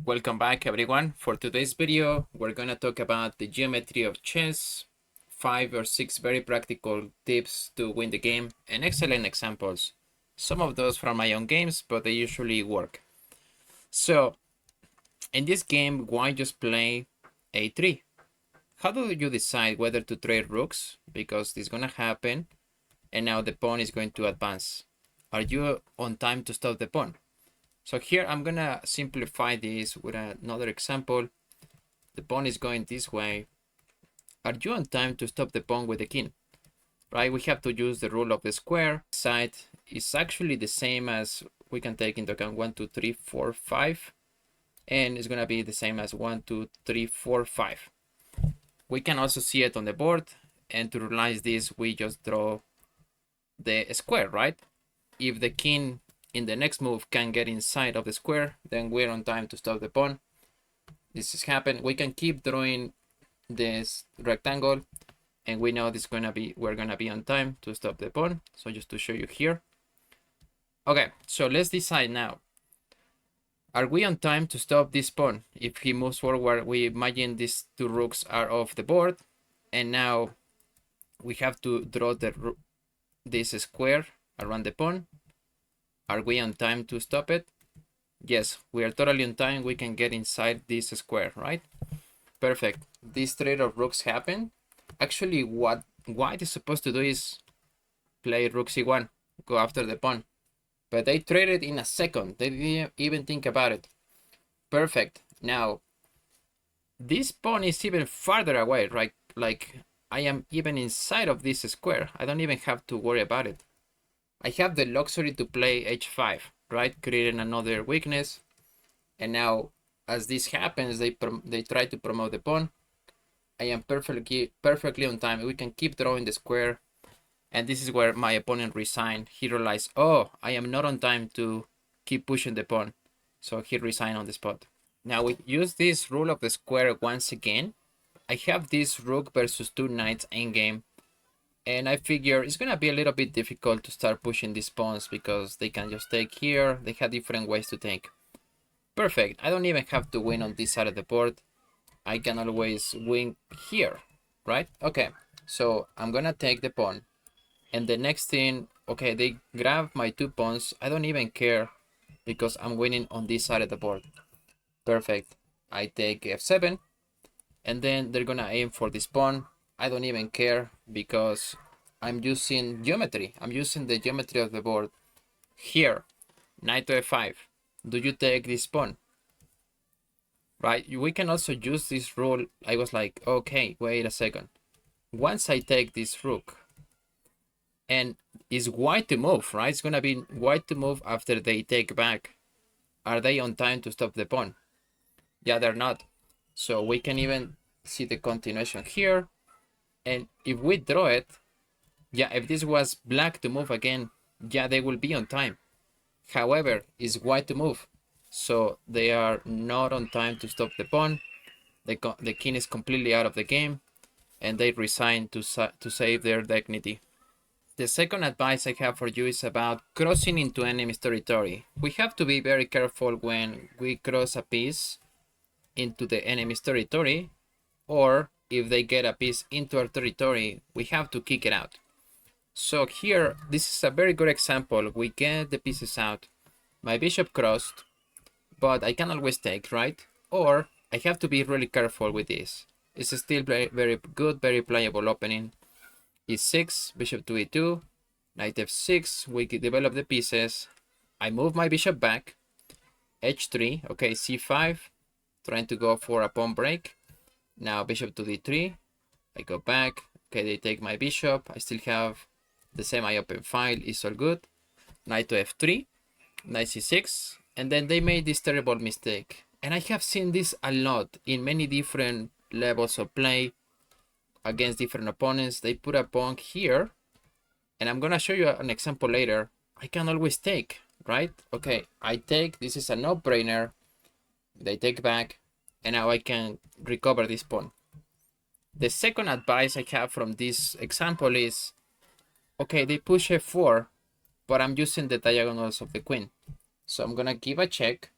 Welcome back everyone. For today's video, we're gonna talk about the geometry of chess, 5 or 6 very practical tips to win the game, and excellent examples. Some of those from my own games, but they usually work. So, in this game, why just play a3? How do you decide whether to trade rooks? Because this is gonna happen, and now the pawn is going to advance. Are you on time to stop the pawn? So here I'm gonna simplify this with another example. The pawn is going this way. Are you on time to stop the pawn with the king? Right, we have to use the rule of the square. Side is actually the same as we can take into account 1, 2, 3, 4, 5. And it's gonna be the same as 1, 2, 3, 4, 5. We can also see it on the board. And to realize this, we just draw the square, right? If the king in the next move can get inside of the square, then we're on time to stop the pawn. This has happened. We can keep drawing this rectangle, and we know this we're gonna be on time to stop the pawn. So just to show you here. Okay, so let's decide now. Are we on time to stop this pawn? If he moves forward, we imagine these two rooks are off the board, and now we have to draw this square around the pawn. Are we on time to stop it? Yes, we are totally on time. We can get inside this square, right? Perfect. This trade of rooks happened. Actually, what white is supposed to do is play rook c1, go after the pawn. But they traded in a second. They didn't even think about it. Perfect. Now, this pawn is even farther away, right? Like, I am even inside of this square. I don't even have to worry about it. I have the luxury to play h5, right? Creating another weakness. And now, as this happens, they try to promote the pawn. I am perfectly on time. We can keep drawing the square. And this is where my opponent resigned. He realized, oh, I am not on time to keep pushing the pawn. So he resigned on the spot. Now we use this rule of the square once again. I have this rook versus 2 knights endgame. And I figure it's gonna be a little bit difficult to start pushing these pawns because they can just take here. They have different ways to take. Perfect. I don't even have to win on this side of the board. I can always win here, right? Okay, so I'm gonna take the pawn. And the next thing, okay, they grab my 2 pawns. I don't even care because I'm winning on this side of the board. Perfect. I take f7. And then they're gonna aim for this pawn. I don't even care because I'm using geometry. I'm using the geometry of the board. Here, knight to f5. Do you take this pawn? Right, we can also use this rule. I was like, okay, wait a second. Once I take this rook, and it's white to move, right? It's gonna be white to move after they take back. Are they on time to stop the pawn? Yeah, they're not. So we can even see the continuation here. And if we draw it, yeah, if this was black to move again, yeah, they will be on time. However, it's white to move. So they are not on time to stop the pawn. The king is completely out of the game. And they resign to save their dignity. The second advice I have for you is about crossing into enemy's territory. We have to be very careful when we cross a piece into the enemy's territory, or if they get a piece into our territory, we have to kick it out. So here, this is a very good example. We get the pieces out. My bishop crossed, but I can always take, right? Or I have to be really careful with this. It's still very good, very playable opening. e6, bishop to e2, knight f6, we develop the pieces. I move my bishop back, h3, okay, c5, trying to go for a pawn break. Now bishop to d3, I go back, okay, they take my bishop, I still have the semi-open file, it's all good. Knight to f3, knight c6, and then they made this terrible mistake. And I have seen this a lot in many different levels of play against different opponents. They put a pawn here, and I'm gonna show you an example later. I can always take, right? Okay, I take, this is a no-brainer. They take back, and now I can recover this pawn. The second advice I have from this example is, okay, they push f4, but I'm using the diagonals of the queen. So I'm gonna give a check.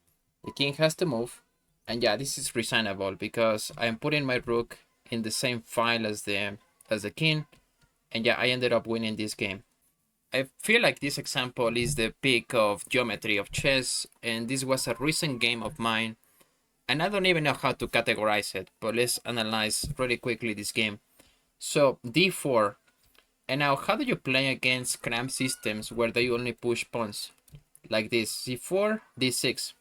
The king has to move. And yeah, this is reasonable because I'm putting my rook in the same file as the king. And yeah, I ended up winning this game. I feel like this example is the peak of geometry of chess, and this was a recent game of mine, and I don't even know how to categorize it, but let's analyze really quickly this game. So d4, and now how do you play against cramped systems where they only push pawns? Like this, c4, d6.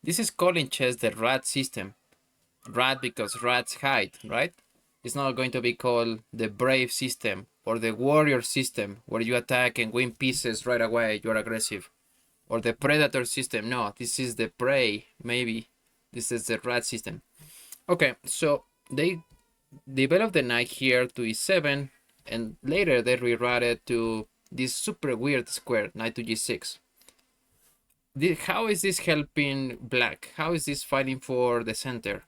This is called in chess the rat system. Rat because rats hide, right? It's not going to be called the brave system or the warrior system where you attack and win pieces right away, you're aggressive. Or the predator system. No, this is the prey, maybe. This is the rat system. Okay, so they developed the knight here to e7, and later they rerouted to this super weird square, knight to g6. How is this helping black? How is this fighting for the center?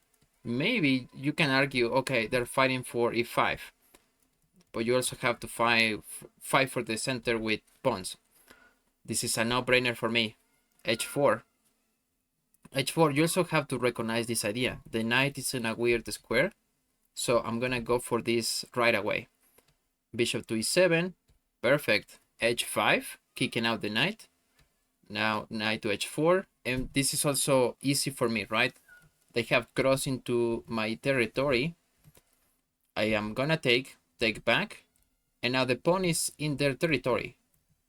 Maybe you can argue, okay, they're fighting for e5, but you also have to fight for the center with pawns. This is a no-brainer for me. h4. h4, you also have to recognize this idea. The knight is in a weird square, so I'm gonna go for this right away. Bishop to e7, perfect. h5, kicking out the knight. Now knight to h4, and this is also easy for me, right? They have crossed into my territory. I am gonna take back, and now the pawn is in their territory.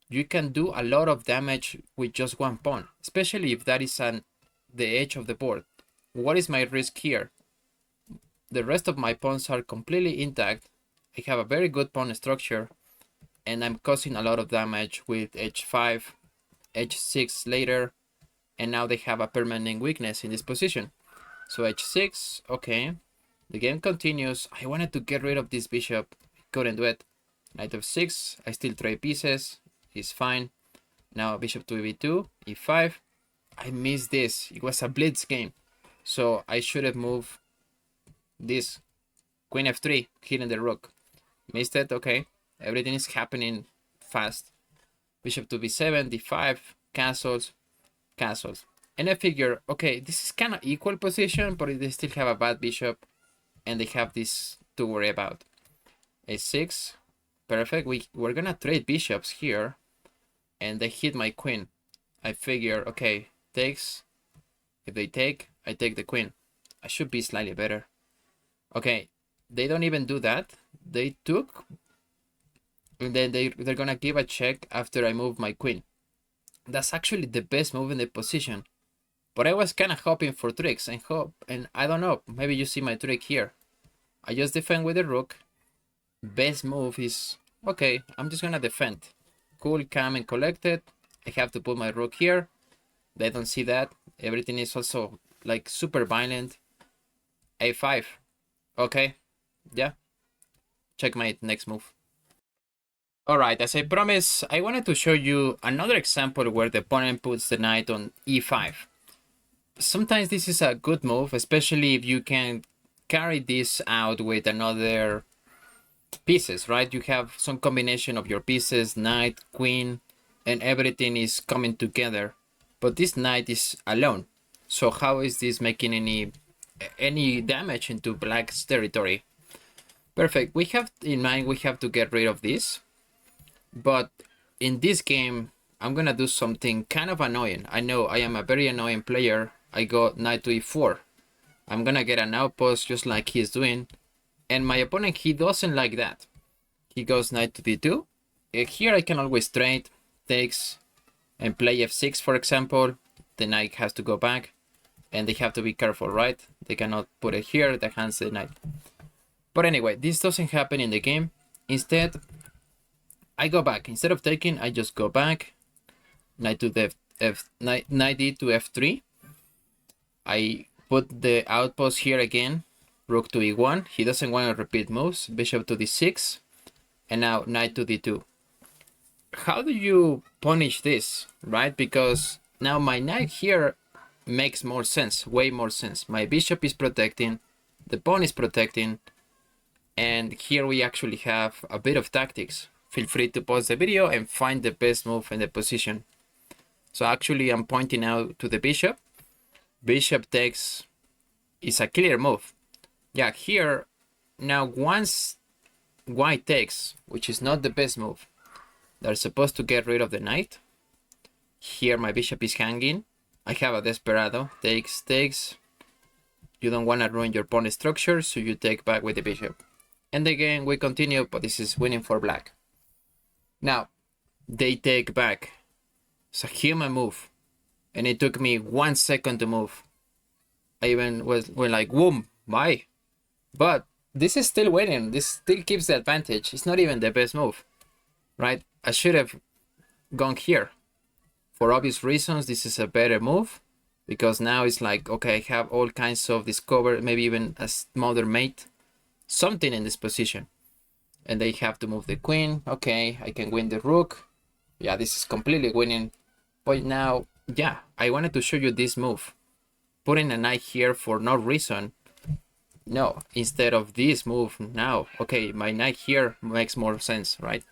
You can do a lot of damage with just one pawn, especially if that is on the edge of the board. What is my risk here? The rest of my pawns are completely intact. I have a very good pawn structure, and I'm causing a lot of damage with h5, h6 later, and now they have a permanent weakness in this position. So h6, okay. The game continues. I wanted to get rid of this bishop, couldn't do it. Knight f6, I still trade pieces, it's fine. Now bishop to b2, e5. I missed this, it was a blitz game. So I should have moved this, queen f3, hitting the rook. Missed it, okay. Everything is happening fast. Bishop to b7, d5, castles, castles. And I figure, okay, this is kind of equal position, but they still have a bad bishop, and they have this to worry about. a6, perfect. We're gonna trade bishops here, and they hit my queen. I figure, okay, takes. If they take, I take the queen. I should be slightly better. Okay, they don't even do that. They took, and then they're gonna give a check after I move my queen. That's actually the best move in the position. But I was kind of hoping for tricks and I don't know, maybe you see my trick here. I just defend with the rook. Best move is, okay, I'm just gonna defend. Cool, calm, and collected. I have to put my rook here. They don't see that. Everything is also like super violent. a5. Okay, yeah. Checkmate, next move. Alright, as I promised, I wanted to show you another example where the opponent puts the knight on e5. Sometimes this is a good move, especially if you can carry this out with another pieces, right? You have some combination of your pieces, knight, queen, and everything is coming together. But this knight is alone. So how is this making any damage into black's territory? Perfect. We have in mind we have to get rid of this. But in this game, I'm gonna do something kind of annoying. I know I am a very annoying player. I go knight to e4. I'm gonna get an outpost just like he's doing. And my opponent, he doesn't like that. He goes knight to d2. Here I can always trade, takes, and play f6, for example. The knight has to go back. And they have to be careful, right? They cannot put it here, that hands the knight. But anyway, this doesn't happen in the game. Instead, I go back. Instead of taking, I just go back. Knight to the knight d to f3. I put the outpost here again. Rook to e1. He doesn't want to repeat moves. Bishop to d6. And now knight to d2. How do you punish this, right? Because now my knight here makes more sense, way more sense. My bishop is protecting, the pawn is protecting, and here we actually have a bit of tactics. Feel free to pause the video and find the best move in the position. So actually I'm pointing out to the bishop. Bishop takes is a clear move. Yeah, here, now once white takes, which is not the best move, they're supposed to get rid of the knight. Here my bishop is hanging. I have a desperado, takes, takes. You don't want to ruin your pawn structure, so you take back with the bishop. And again, we continue, but this is winning for black. Now, they take back. It's a human move. And it took me 1 second to move. I even went like, boom, bye. But this is still winning. This still keeps the advantage. It's not even the best move, right? I should have gone here. For obvious reasons, this is a better move. Because now it's like, okay, I have all kinds of discover, maybe even a smaller mate. Something in this position. And they have to move the queen. Okay, I can win the rook. Yeah, this is completely winning. But now, yeah, I wanted to show you this move. Putting a knight here for no reason. No, instead of this move now. Okay, my knight here makes more sense, right?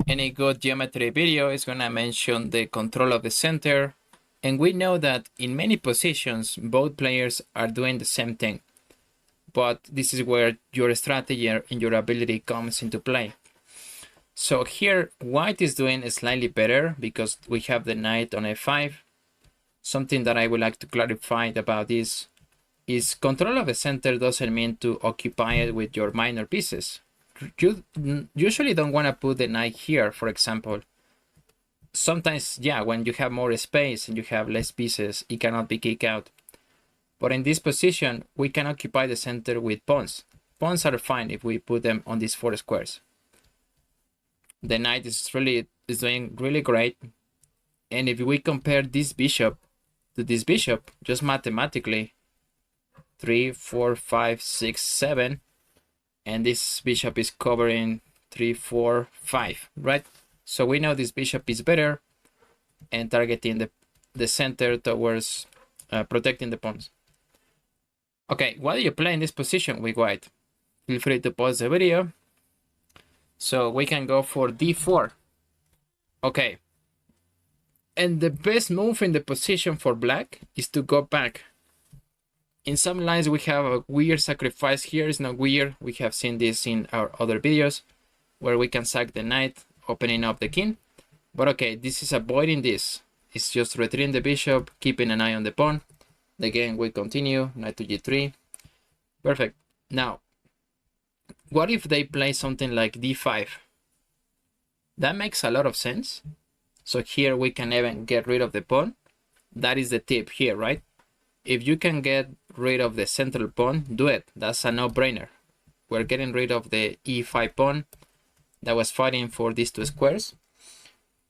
Any good geometry video is gonna mention the control of the center. And we know that in many positions, both players are doing the same thing. But this is where your strategy and your ability comes into play. So here, white is doing slightly better because we have the knight on f5. Something that I would like to clarify about this is control of the center doesn't mean to occupy it with your minor pieces. You usually don't want to put the knight here, for example. Sometimes, yeah, when you have more space and you have less pieces, it cannot be kicked out. But in this position, we can occupy the center with pawns. Pawns are fine if we put them on these 4 squares. The knight is doing really great. And if we compare this bishop to this bishop, just mathematically, 3, 4, 5, 6, 7, and this bishop is covering 3, 4, 5, right? So we know this bishop is better and targeting the center towards protecting the pawns. Okay, what do you play in this position with white? Feel free to pause the video. So we can go for d4. Okay. And the best move in the position for black is to go back. In some lines we have a weird sacrifice here. It's not weird. We have seen this in our other videos where we can sack the knight, opening up the king. But okay, this is avoiding this. It's just retreating the bishop, keeping an eye on the pawn. Again, we continue, knight to g3. Perfect. Now, what if they play something like d5? That makes a lot of sense. So here we can even get rid of the pawn. That is the tip here, right? If you can get rid of the central pawn, do it. That's a no-brainer. We're getting rid of the e5 pawn that was fighting for these 2 squares.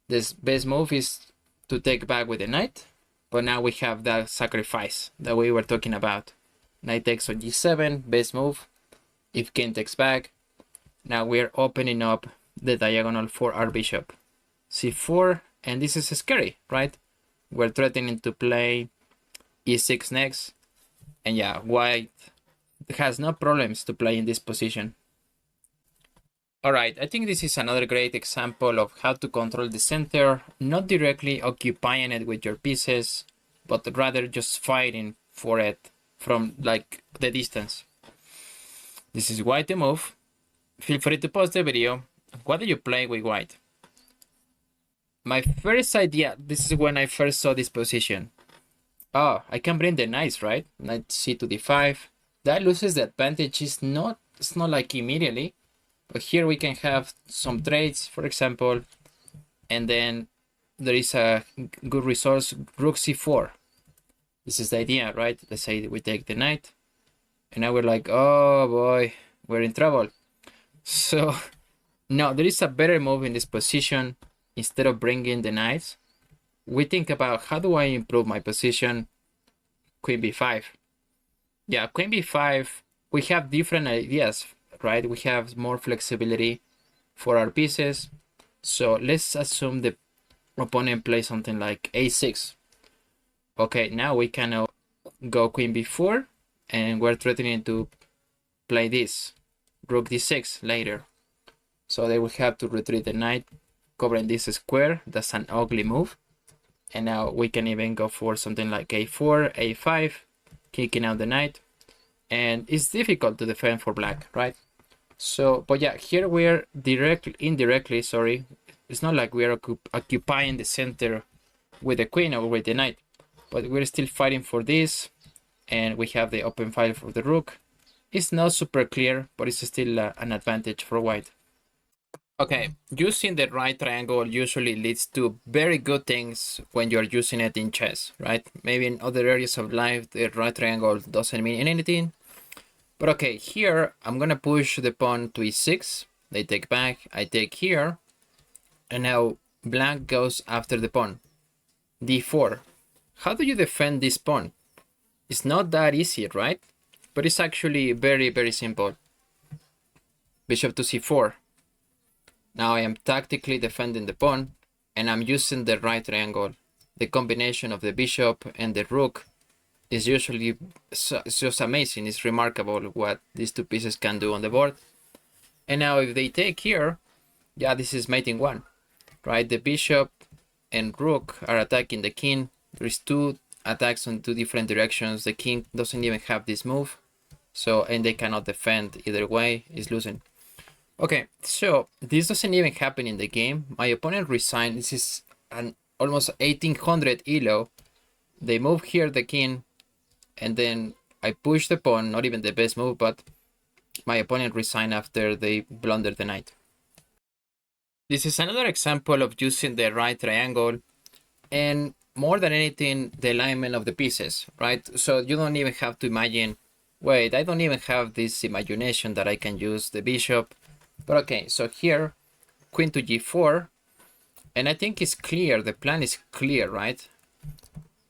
This best move is to take back with the knight. But now we have that sacrifice that we were talking about. Knight takes on g7, best move. If king takes back, now we're opening up the diagonal for our bishop. c4, and this is scary, right? We're threatening to play e6 next. And yeah, white has no problems to play in this position. Alright, I think this is another great example of how to control the center, not directly occupying it with your pieces, but rather just fighting for it from like the distance. This is white to move. Feel free to pause the video. What do you play with white? My first idea, this is when I first saw this position. Oh, I can bring the knights, right? Knight c to d5. That loses the advantage. It's not like immediately. But here we can have some trades, for example, and then there is a good resource, rook c4. This is the idea, right? Let's say we take the knight, and now we're like, oh boy, we're in trouble. So, no, there is a better move in this position. Instead of bringing the knights, we think about how do I improve my position? Queen b5. Yeah, queen b5, we have different ideas, right? We have more flexibility for our pieces. So let's assume the opponent plays something like a6. Okay, now we can go queen b4, and we're threatening to play this, rook d6 later. So they will have to retreat the knight, covering this square. That's an ugly move. And now we can even go for something like a4, a5. kicking out the knight, and it's difficult to defend for black, right? So, but yeah, here we're indirectly, sorry, it's not like we're occupying the center with the queen or with the knight, but we're still fighting for this, and we have the open file for the rook. It's not super clear, but it's still an advantage for white. Okay, using the right triangle usually leads to very good things when you're using it in chess, right? Maybe in other areas of life, the right triangle doesn't mean anything. But okay, here I'm gonna push the pawn to e6. They take back, I take here, and now black goes after the pawn. d4. How do you defend this pawn? It's not that easy, right? But it's actually very, very simple. Bishop to c4. Now I am tactically defending the pawn, and I'm using the right triangle. The combination of the bishop and the rook is usually it's just amazing. It's remarkable what these two pieces can do on the board. And now if they take here, yeah, this is mating one, right? The bishop and rook are attacking the king. There's two attacks on two different directions. The king doesn't even have this move, so, and they cannot defend either way. It's losing. Okay, so this doesn't even happen in the game. My opponent resigned. This is an almost 1800 elo. They move here the king, and then I push the pawn. Not even the best move, but my opponent resigned after they blundered the knight. This is another example of using the right triangle, and more than anything, the alignment of the pieces, right? So you don't even have to imagine, wait, I don't even have this imagination that I can use the bishop. But okay, so here, queen to g4, and I think it's clear, the plan is clear, right?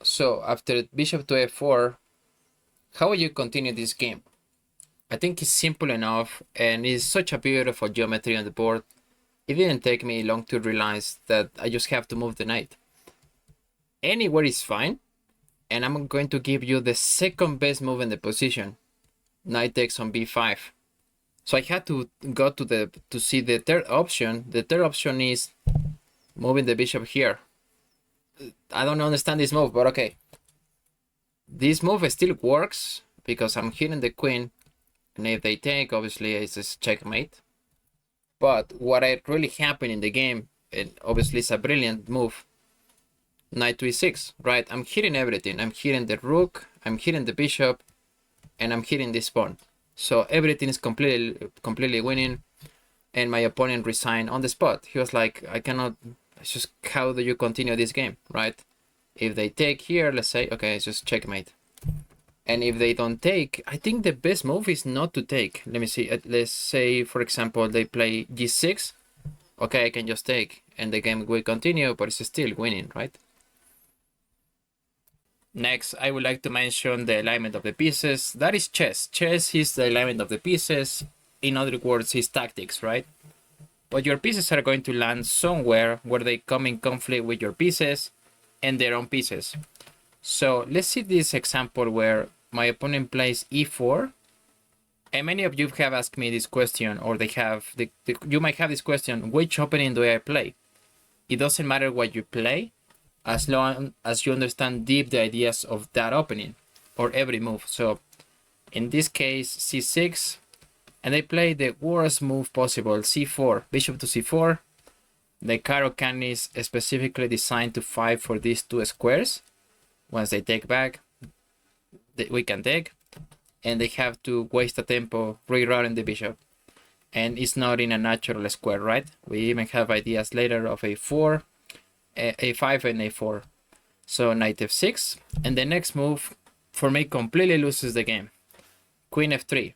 So after bishop to f4, how will you continue this game? I think it's simple enough, and it's such a beautiful geometry on the board. It didn't take me long to realize that I just have to move the knight. Anywhere is fine, and I'm going to give you the second best move in the position. Knight takes on b5. So I had to go to see the third option. The third option is moving the bishop here. I don't understand this move, but okay. This move still works because I'm hitting the queen, and if they take, obviously it's a checkmate. But what really happened in the game, and obviously it's a brilliant move, knight to e6, right? I'm hitting everything. I'm hitting the rook, I'm hitting the bishop, and I'm hitting this pawn. So everything is completely winning, and my opponent resigned on the spot. He was like, I cannot, it's just, how do you continue this game, right? If they take here, let's say, okay, it's just checkmate. And if they don't take, I think the best move is not to take. Let me see, let's say, for example, they play g6. Okay, I can just take, and the game will continue, but it's still winning, right? Next, I would like to mention the alignment of the pieces. That is chess. Chess is the alignment of the pieces. In other words, it's tactics, right? But your pieces are going to land somewhere where they come in conflict with your pieces and their own pieces. So let's see this example where my opponent plays e4. And many of you have asked me this question, or they have, you might have this question, which opening do I play? It doesn't matter what you play, as long as you understand deep the ideas of that opening or every move. So in this case, c6, and they play the worst move possible, c4, bishop to c4. The Caro-Kann is specifically designed to fight for these two squares. Once they take back, we can take, and they have to waste a tempo rerouting the bishop. And it's not in a natural square, right? We even have ideas later of a4, a5 and a4. So knight f6, and the next move for me completely loses the game. Queen f3.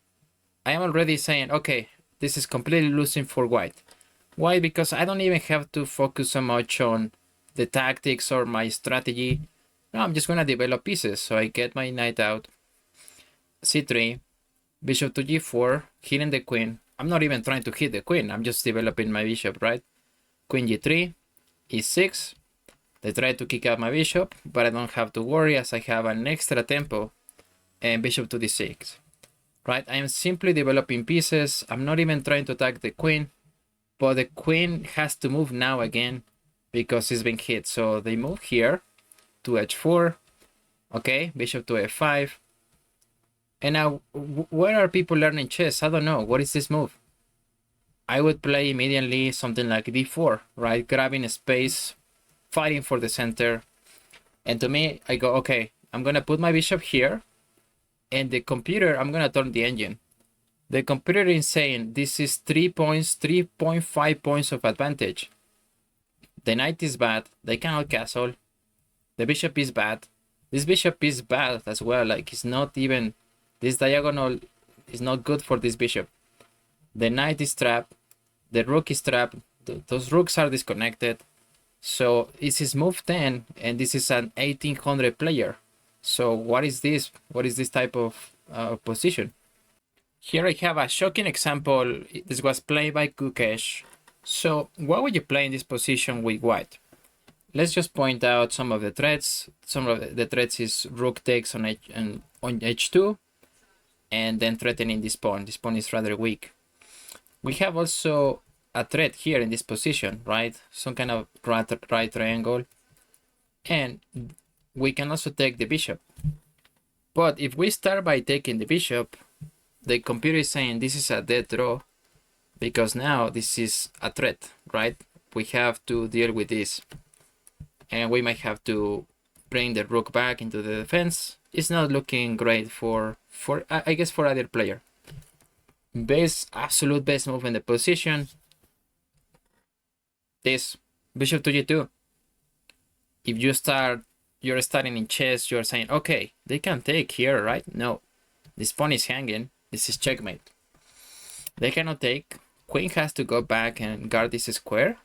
I am already saying, okay, this is completely losing for white. Why? Because I don't even have to focus so much on the tactics or my strategy. No, I'm just gonna develop pieces. So I get my knight out, c3, bishop to g4, hitting the queen. I'm not even trying to hit the queen, I'm just developing my bishop, right? Queen g3, e6. They try to kick out my bishop, but I don't have to worry as I have an extra tempo, and bishop to d6. Right? I am simply developing pieces. I'm not even trying to attack the queen, but the queen has to move now again because it's been hit. So they move here to h4. Okay, bishop to f5. And now, where are people learning chess? I don't know. What is this move? I would play immediately something like d4, right? Grabbing a space, fighting for the center. And to me, I go, okay, I'm going to put my bishop here. And the computer, I'm going to turn the engine. The computer is saying this is 3 points, 3.5 points of advantage. The knight is bad. They cannot castle. The bishop is bad. This bishop is bad as well. Like, it's not even, this diagonal is not good for this bishop. The knight is trapped. The rook is trapped. Those rooks are disconnected. So this is move 10, and this is an 1800 player. So what is this? What is this type of position? Here I have a shocking example. This was played by Kukesh. So what would you play in this position with white? Let's just point out some of the threats. Some of the threats is rook takes on h2, and then threatening this pawn. This pawn is rather weak. We have also a threat here in this position, right? Some kind of right triangle. And we can also take the bishop. But if we start by taking the bishop, the computer is saying this is a dead draw, because now this is a threat, right? We have to deal with this. And we might have to bring the rook back into the defense. It's not looking great for I guess for either player. Absolute best move in the position. This bishop to g2. If you're starting in chess, you're saying, okay, they can take here, right? No, this pawn is hanging. This is checkmate. They cannot take. Queen has to go back and guard this square.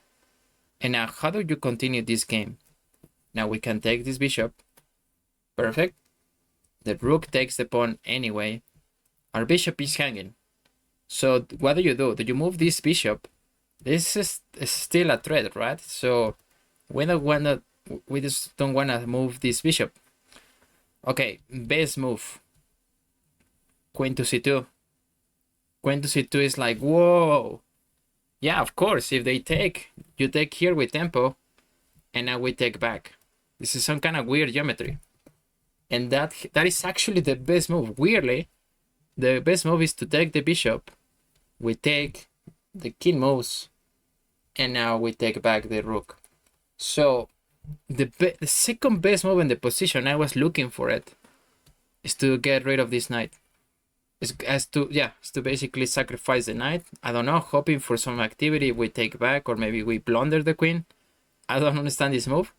And now, how do you continue this game? Now we can take this bishop. Perfect. The rook takes the pawn anyway. Our bishop is hanging. So what do? Do you move this bishop? This is still a threat, right? So we just don't want to move this bishop. Okay, best move. Queen to c2. Queen to c2 is like, whoa. Yeah, of course, if they take, you take here with tempo, and now we take back. This is some kind of weird geometry. And that is actually the best move. Weirdly, the best move is to take the bishop. We take, the king moves, and now we take back the rook. So the second best move in the position, I was looking for it, is to get rid of this knight. Is to basically sacrifice the knight. I don't know, hoping for some activity. We take back, or maybe we blunder the queen. I don't understand this move,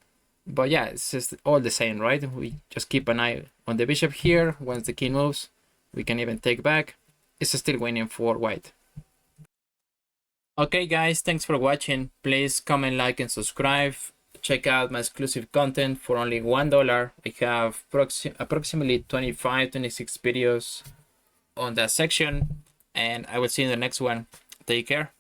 but yeah, it's just all the same, right? We just keep an eye on the bishop here. Once the king moves, we can even take back. It's still winning for white. Okay guys, thanks for watching. Please comment, like, and subscribe. Check out my exclusive content for only $1. I have approximately 25-26 videos on that section, and I will see you in the next one. Take care.